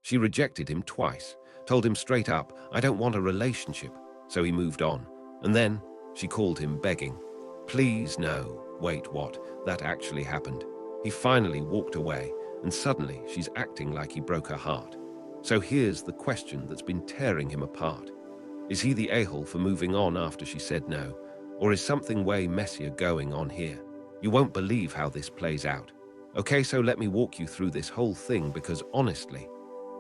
She rejected him twice, told him straight up, I don't want a relationship, so he moved on. And then she called him begging. Please, no. Wait, what? That actually happened. He finally walked away, and suddenly she's acting like he broke her heart. So here's the question that's been tearing him apart. Is he the a-hole for moving on after she said no? Or is something way messier going on here? You won't believe how this plays out. Okay, so let me walk you through this whole thing because honestly,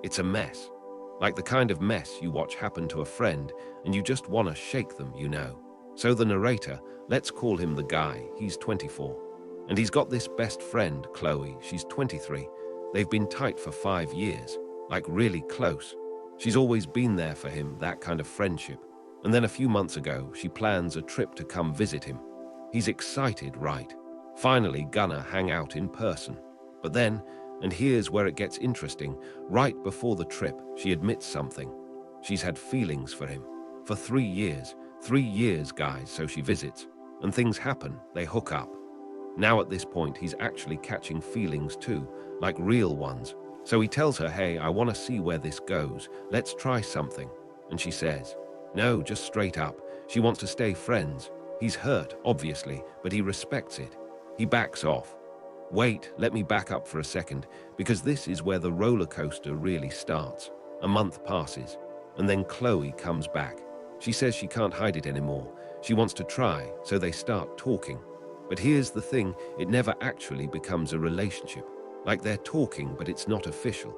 it's a mess. Like the kind of mess you watch happen to a friend and you just want to shake them, you know. So the narrator, let's call him the guy, he's 24. And he's got this best friend, Chloe, she's 23. They've been tight for 5 years, like really close. She's always been there for him, that kind of friendship. And then a few months ago, she plans a trip to come visit him. He's excited, right? Finally gonna hang out in person. But then, and here's where it gets interesting, right before the trip, she admits something. She's had feelings for him. For 3 years. 3 years, guys, so she visits. And things happen, they hook up. Now at this point, he's actually catching feelings too, like real ones. So he tells her, hey, I want to see where this goes. Let's try something. And she says, no, just straight up. She wants to stay friends. He's hurt, obviously, but he respects it. He backs off. Wait, let me back up for a second, because this is where the roller coaster really starts. A month passes, and then Chloe comes back. She says she can't hide it anymore. She wants to try, so they start talking. But here's the thing, it never actually becomes a relationship. Like they're talking, but it's not official.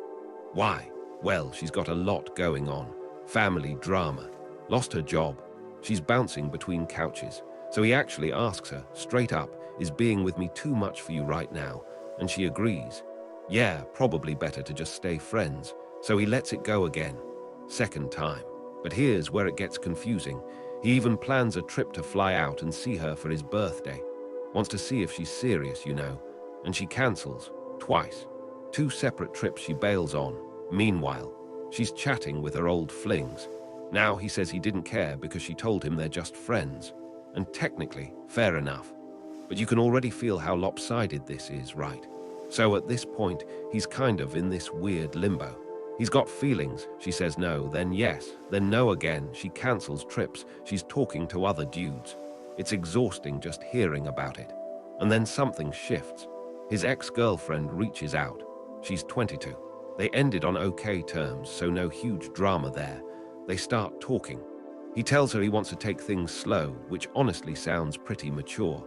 Why? Well, she's got a lot going on. Family drama. Lost her job. She's bouncing between couches. So he actually asks her, straight up, is being with me too much for you right now? And she agrees. Yeah, probably better to just stay friends. So he lets it go again. Second time. But here's where it gets confusing. He even plans a trip to fly out and see her for his birthday. Wants to see if she's serious, you know. And she cancels. Twice. 2 separate trips she bails on. Meanwhile, she's chatting with her old flings. Now he says he didn't care because she told him they're just friends. And technically, fair enough. But you can already feel how lopsided this is, right? So at this point, he's kind of in this weird limbo. He's got feelings. She says no, then yes, then no again. She cancels trips. She's talking to other dudes. It's exhausting just hearing about it. And then something shifts. His ex-girlfriend reaches out. She's 22. They ended on okay terms, so no huge drama there. They start talking. He tells her he wants to take things slow, which honestly sounds pretty mature.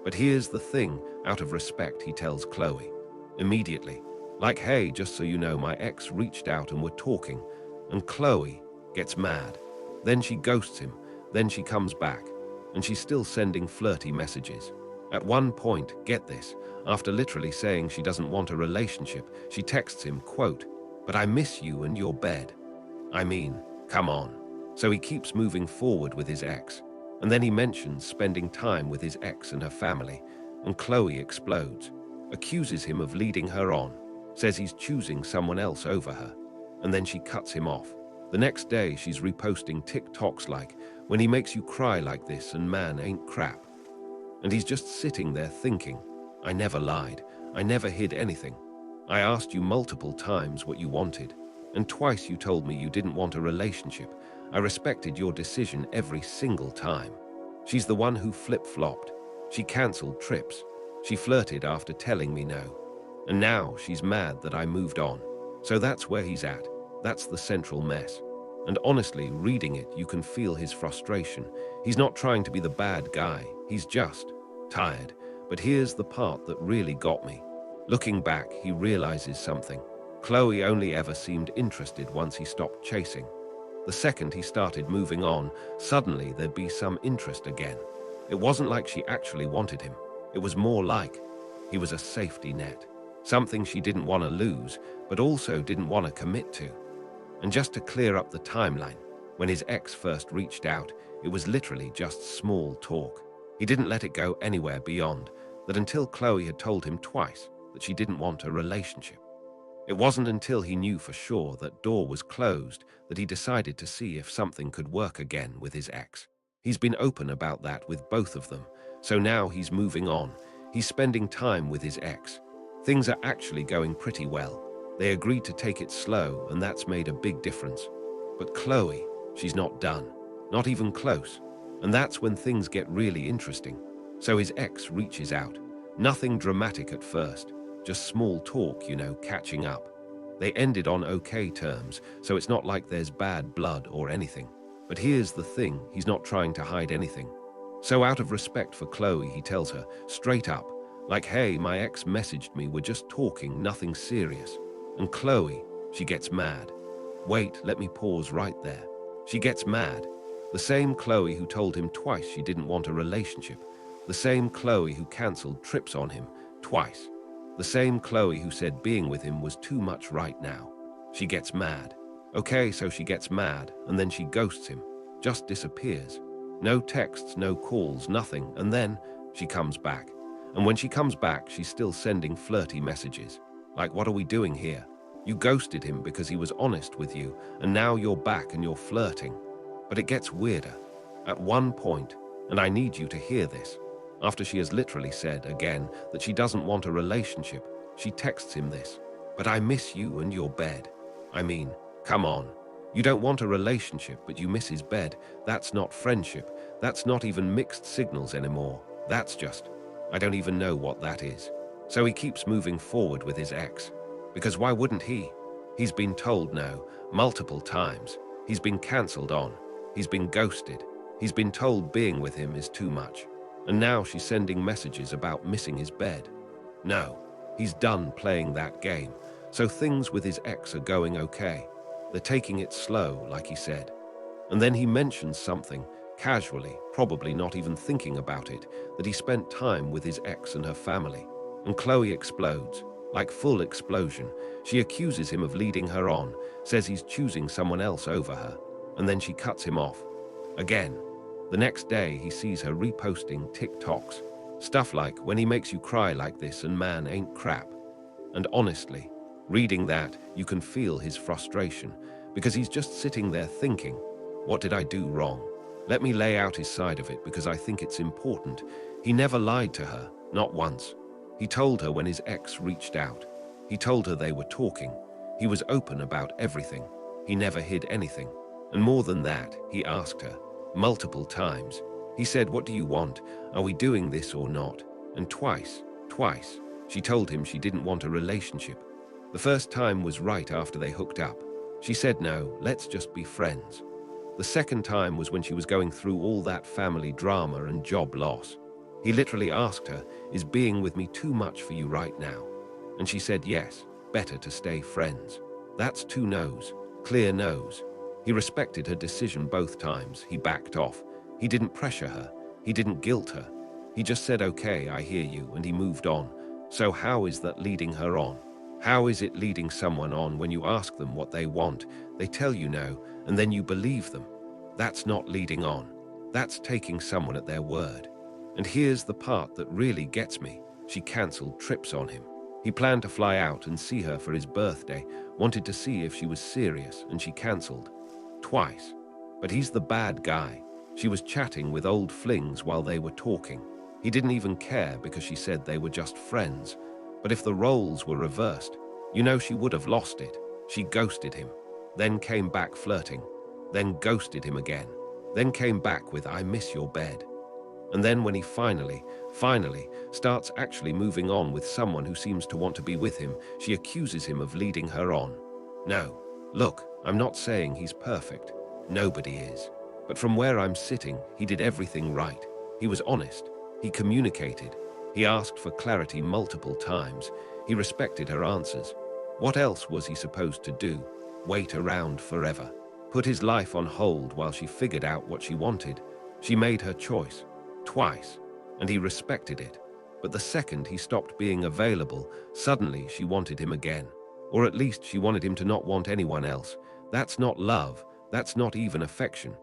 But here's the thing, out of respect, he tells Chloe. Immediately. Like, hey, just so you know, my ex reached out and we're talking. And Chloe gets mad. Then she ghosts him. Then she comes back. And she's still sending flirty messages. At one point, get this, after literally saying she doesn't want a relationship, she texts him, quote, but I miss you and your bed. I mean, come on. So he keeps moving forward with his ex. And then he mentions spending time with his ex and her family. And Chloe explodes, accuses him of leading her on, says he's choosing someone else over her. And then she cuts him off. The next day, she's reposting TikToks like, when he makes you cry like this and man ain't crap. And he's just sitting there thinking, I never lied. I never hid anything. I asked you multiple times what you wanted. And twice you told me you didn't want a relationship. I respected your decision every single time. She's the one who flip-flopped. She cancelled trips. She flirted after telling me no. And now she's mad that I moved on. So that's where he's at. That's the central mess. And honestly, reading it, you can feel his frustration. He's not trying to be the bad guy. He's just tired. But here's the part that really got me. Looking back, he realizes something. Chloe only ever seemed interested once he stopped chasing. The second he started moving on, suddenly there'd be some interest again. It wasn't like she actually wanted him. It was more like he was a safety net. Something she didn't want to lose, but also didn't want to commit to. And just to clear up the timeline, when his ex first reached out, it was literally just small talk. He didn't let it go anywhere beyond that until Chloe had told him twice that she didn't want a relationship. It wasn't until he knew for sure that door was closed that he decided to see if something could work again with his ex. He's been open about that with both of them, so now he's moving on. He's spending time with his ex. Things are actually going pretty well. They agreed to take it slow, and that's made a big difference. But Chloe, she's not done. Not even close. And that's when things get really interesting. So his ex reaches out. Nothing dramatic at first. Just small talk, catching up. They ended on okay terms, so it's not like there's bad blood or anything. But here's the thing, he's not trying to hide anything. So out of respect for Chloe, he tells her, straight up, like, hey, my ex messaged me, we're just talking, nothing serious. And Chloe, she gets mad. Wait, let me pause right there. She gets mad. The same Chloe who told him twice she didn't want a relationship. The same Chloe who cancelled trips on him twice. The same Chloe who said being with him was too much right now. She gets mad. Okay, so she gets mad, and then she ghosts him. Just disappears. No texts, no calls, nothing, and then she comes back. And when she comes back, she's still sending flirty messages. Like, what are we doing here? You ghosted him because he was honest with you, and now you're back and you're flirting. But it gets weirder. At one point, and I need you to hear this, after she has literally said again that she doesn't want a relationship, she texts him this. But I miss you and your bed. I mean, come on. You don't want a relationship, but you miss his bed. That's not friendship. That's not even mixed signals anymore. That's just, I don't even know what that is. So he keeps moving forward with his ex. Because why wouldn't he? He's been told no multiple times. He's been cancelled on. He's been ghosted. He's been told being with him is too much. And now she's sending messages about missing his bed. No, he's done playing that game. So things with his ex are going okay. They're taking it slow, like he said. And then he mentions something, casually, probably not even thinking about it, that he spent time with his ex and her family. And Chloe explodes, like full explosion. She accuses him of leading her on, says he's choosing someone else over her, and then she cuts him off. Again. The next day, he sees her reposting TikToks. Stuff like, when he makes you cry like this and man ain't crap. And honestly, reading that, you can feel his frustration, because he's just sitting there thinking, what did I do wrong? Let me lay out his side of it because I think it's important. He never lied to her, not once. He told her when his ex reached out. He told her they were talking. He was open about everything. He never hid anything. And more than that, he asked her, multiple times. He said, what do you want? Are we doing this or not? And twice, she told him she didn't want a relationship. The first time was right after they hooked up. She said, no, let's just be friends. The second time was when she was going through all that family drama and job loss. He literally asked her, is being with me too much for you right now? And she said, yes, better to stay friends. That's 2 no's, clear no's. He respected her decision both times. He backed off. He didn't pressure her. He didn't guilt her. He just said, okay, I hear you, and he moved on. So how is that leading her on? How is it leading someone on when you ask them what they want, they tell you no, and then you believe them? That's not leading on. That's taking someone at their word. And here's the part that really gets me. She cancelled trips on him. He planned to fly out and see her for his birthday, wanted to see if she was serious, and she cancelled. Twice. But he's the bad guy. She was chatting with old flings while they were talking. He didn't even care because she said they were just friends. But if the roles were reversed, she would have lost it. She ghosted him, then came back flirting, then ghosted him again, then came back with I miss your bed. And then when he finally starts actually moving on with someone who seems to want to be with him, she accuses him of leading her on. No, look, I'm not saying he's perfect. Nobody is. But from where I'm sitting, he did everything right. He was honest. He communicated. He asked for clarity multiple times. He respected her answers. What else was he supposed to do? Wait around forever? Put his life on hold while she figured out what she wanted? She made her choice. Twice. And he respected it. But the second he stopped being available, suddenly she wanted him again. Or at least she wanted him to not want anyone else. That's not love. That's not even affection.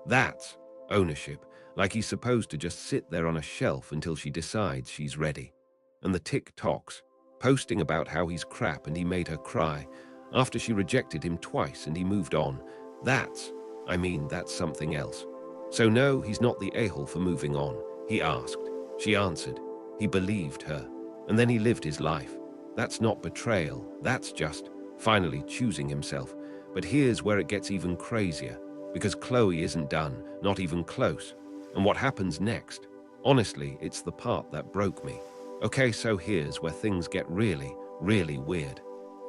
That's ownership, like he's supposed to just sit there on a shelf until she decides she's ready. And the TikToks, posting about how he's crap and he made her cry, after she rejected him twice and he moved on. That's something else. So no, he's not the a-hole for moving on. He asked. She answered. He believed her. And then he lived his life. That's not betrayal. That's just, finally choosing himself. But here's where it gets even crazier, because Chloe isn't done, not even close. And what happens next? Honestly, it's the part that broke me. Okay, so here's where things get really, really weird.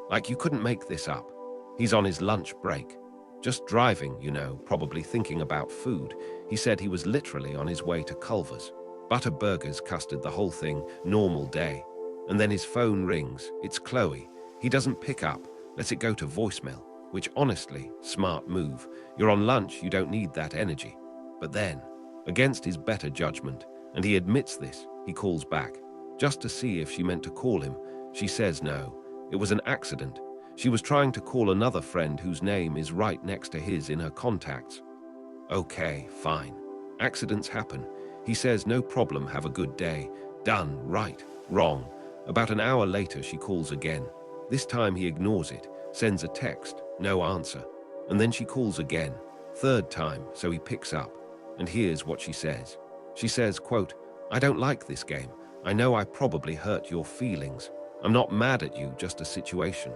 Like you couldn't make this up. He's on his lunch break. Just driving, probably thinking about food. He said he was literally on his way to Culver's. Butter burgers, custard, the whole thing, normal day. And then his phone rings. It's Chloe. He doesn't pick up, lets it go to voicemail, which honestly, smart move. You're on lunch, you don't need that energy. But then, against his better judgment, and he admits this, he calls back, just to see if she meant to call him. She says no. It was an accident. She was trying to call another friend whose name is right next to his in her contacts. Okay, fine. Accidents happen. He says no problem, have a good day. Done, right, wrong. About an hour later she calls again. This time he ignores it, sends a text, no answer. And then she calls again, third time, so he picks up. And here's what she says. She says, quote, "I don't like this game. I know I probably hurt your feelings. I'm not mad at you, just a situation."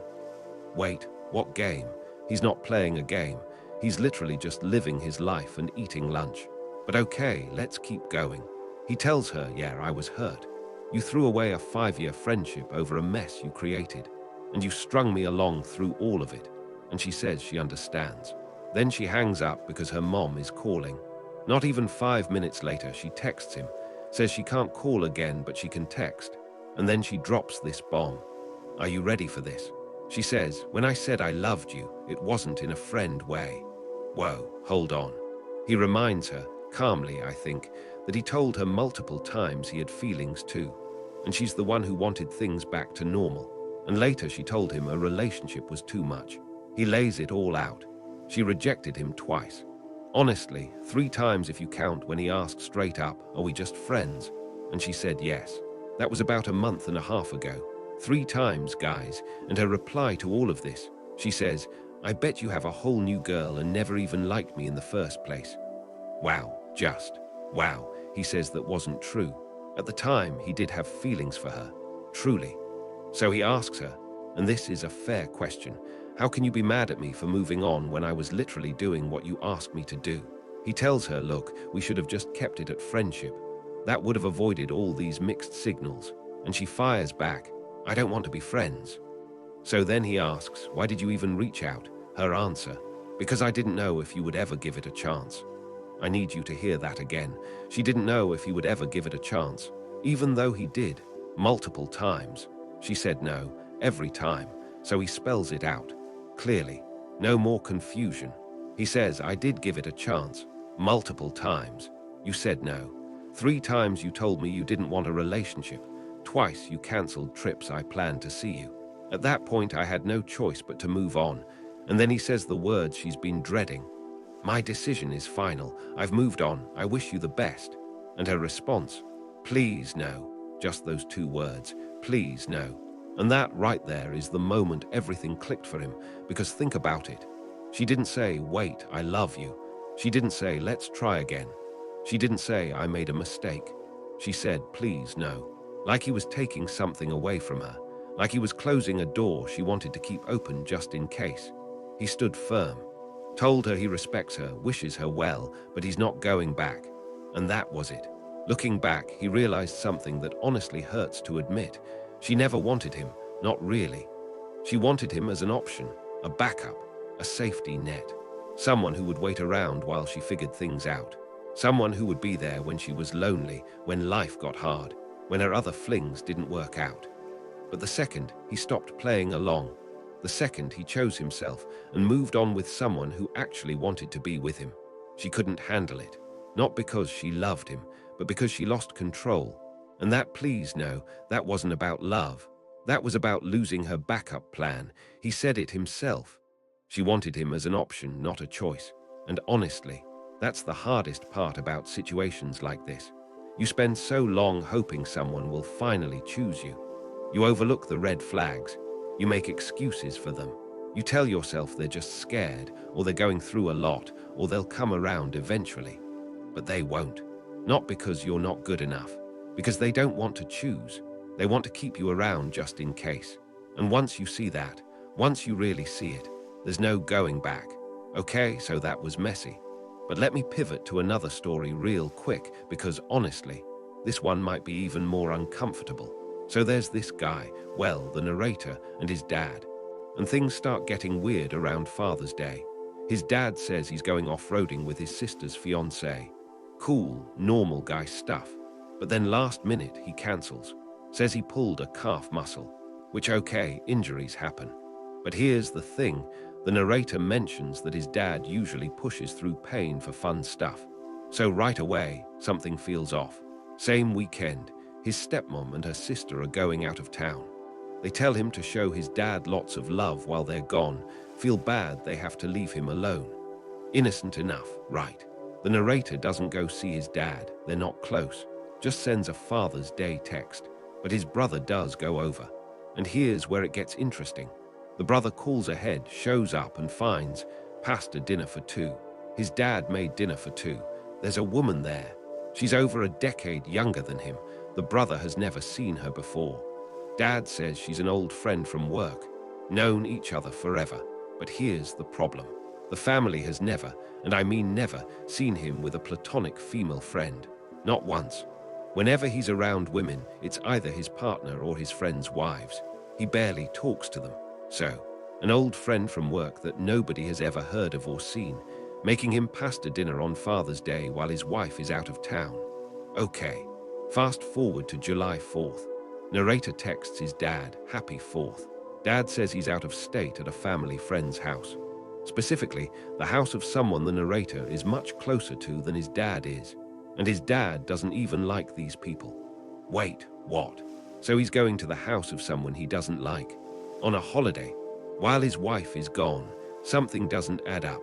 Wait, what game? He's not playing a game. He's literally just living his life and eating lunch. But okay, let's keep going. He tells her, yeah, I was hurt. You threw away a 5-year friendship over a mess you created, and you strung me along through all of it. And she says she understands. Then she hangs up because her mom is calling. Not even 5 minutes later, she texts him, says she can't call again, but she can text. And then she drops this bomb. Are you ready for this? She says, when I said I loved you, it wasn't in a friend way. Whoa, hold on. He reminds her, calmly I think, that he told her multiple times he had feelings too. And she's the one who wanted things back to normal. And later she told him a relationship was too much. He lays it all out. She rejected him twice. Honestly, 3 times if you count when he asked straight up, are we just friends? And she said yes. That was about a month and a half ago. 3 times, guys, and her reply to all of this, she says, I bet you have a whole new girl and never even liked me in the first place. Wow, just wow. He says that wasn't true. At the time, he did have feelings for her, truly. So he asks her, and this is a fair question, how can you be mad at me for moving on when I was literally doing what you asked me to do? He tells her, look, we should have just kept it at friendship. That would have avoided all these mixed signals. And she fires back, I don't want to be friends. So then he asks, why did you even reach out? Her answer, because I didn't know if you would ever give it a chance. I need you to hear that again. She didn't know if he would ever give it a chance, even though he did, multiple times. She said no, every time, so he spells it out, clearly. No more confusion. He says, I did give it a chance, multiple times. You said no. 3 times you told me you didn't want a relationship. Twice you cancelled trips I planned to see you. At that point I had no choice but to move on. And then he says the words she's been dreading. My decision is final. I've moved on. I wish you the best. And her response, please no. Just those 2 words, please no. And that right there is the moment everything clicked for him, because think about it. She didn't say, wait, I love you. She didn't say, let's try again. She didn't say, I made a mistake. She said, please no. Like he was taking something away from her, like he was closing a door she wanted to keep open just in case. He stood firm, told her he respects her, wishes her well, but he's not going back. And that was it. Looking back, he realized something that honestly hurts to admit. She never wanted him, not really. She wanted him as an option, a backup, a safety net, someone who would wait around while she figured things out, someone who would be there when she was lonely, when life got hard, when her other flings didn't work out. But the second he stopped playing along, the second he chose himself and moved on with someone who actually wanted to be with him, she couldn't handle it. Not because she loved him, but because she lost control. And that, please no, that wasn't about love. That was about losing her backup plan. He said it himself. She wanted him as an option, not a choice. And honestly, that's the hardest part about situations like this. You spend so long hoping someone will finally choose you. You overlook the red flags. You make excuses for them. You tell yourself they're just scared, or they're going through a lot, or they'll come around eventually. But they won't. Not because you're not good enough. Because they don't want to choose. They want to keep you around just in case. And once you see that, Once you really see it, there's no going back. Okay, so that was messy. But let me pivot to another story real quick, because honestly, this one might be even more uncomfortable. So there's this guy, well, the narrator, and his dad. And things start getting weird around Father's Day. His dad says he's going off-roading with his sister's fiancée. Cool, normal guy stuff. But then last minute he cancels. Says he pulled a calf muscle. Which okay, injuries happen. But here's the thing, the narrator mentions that his dad usually pushes through pain for fun stuff. So right away, something feels off. Same weekend, his stepmom and her sister are going out of town. They tell him to show his dad lots of love while they're gone, feel bad they have to leave him alone. Innocent enough, right? The narrator doesn't go see his dad, they're not close, just sends a Father's Day text. But his brother does go over. And here's where it gets interesting. The brother calls ahead, shows up and finds pasta dinner for two. His dad made dinner for two. There's a woman there. She's over a decade younger than him. The brother has never seen her before. Dad says she's an old friend from work, known each other forever. But here's the problem. The family has never, and I mean never, seen him with a platonic female friend. Not once. Whenever he's around women, it's either his partner or his friends' wives. He barely talks to them. So, an old friend from work that nobody has ever heard of or seen, making him pasta dinner on Father's Day while his wife is out of town. Okay, fast forward to July 4th. Narrator texts his dad, happy 4th. Dad says he's out of state at a family friend's house. Specifically, the house of someone the narrator is much closer to than his dad is. And his dad doesn't even like these people. Wait, what? So he's going to the house of someone he doesn't like. On a holiday, while his wife is gone, something doesn't add up.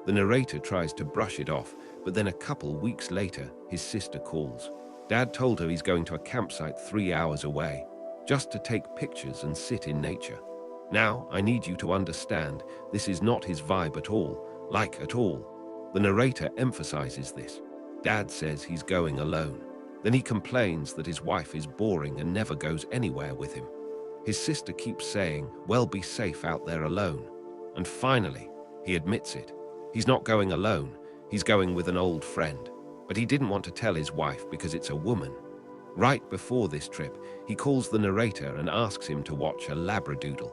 The narrator tries to brush it off, but then a couple weeks later, his sister calls. Dad told her he's going to a campsite 3 hours away, just to take pictures and sit in nature. Now, I need you to understand, this is not his vibe at all, like at all. The narrator emphasizes this. Dad says he's going alone. Then he complains that his wife is boring and never goes anywhere with him. His sister keeps saying, well, be safe out there alone. And finally, he admits it. He's not going alone, he's going with an old friend. But he didn't want to tell his wife because it's a woman. Right before this trip, he calls the narrator and asks him to watch a Labradoodle.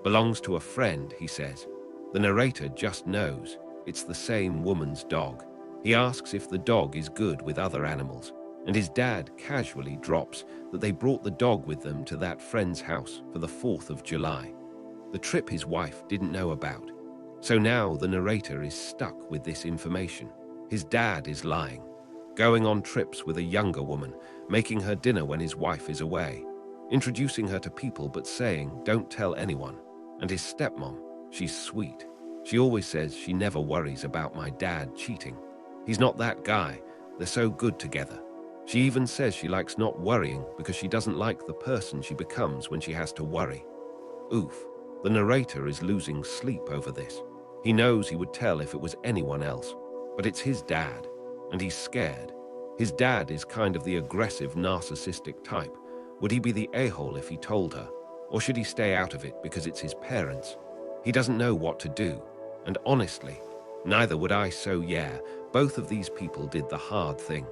Belongs to a friend, he says. The narrator just knows it's the same woman's dog. He asks if the dog is good with other animals, and his dad casually drops that they brought the dog with them to that friend's house for the 4th of July. The trip his wife didn't know about. So now the narrator is stuck with this information. His dad is lying, going on trips with a younger woman, making her dinner when his wife is away, introducing her to people but saying, don't tell anyone. And his stepmom, she's sweet. She always says she never worries about my dad cheating. He's not that guy. They're so good together. She even says she likes not worrying because she doesn't like the person she becomes when she has to worry. Oof, the narrator is losing sleep over this. He knows he would tell if it was anyone else, but it's his dad, and he's scared. His dad is kind of the aggressive, narcissistic type. Would he be the a-hole if he told her? Or should he stay out of it because it's his parents? He doesn't know what to do, and honestly, neither would I, so yeah, both of these people did the hard thing.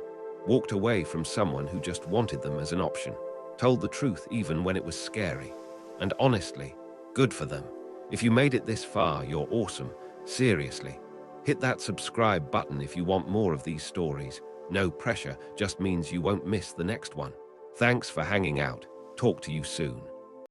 Walked away from someone who just wanted them as an option. Told the truth even when it was scary. And honestly, good for them. If you made it this far, you're awesome. Seriously. Hit that subscribe button if you want more of these stories. No pressure, just means you won't miss the next one. Thanks for hanging out. Talk to you soon.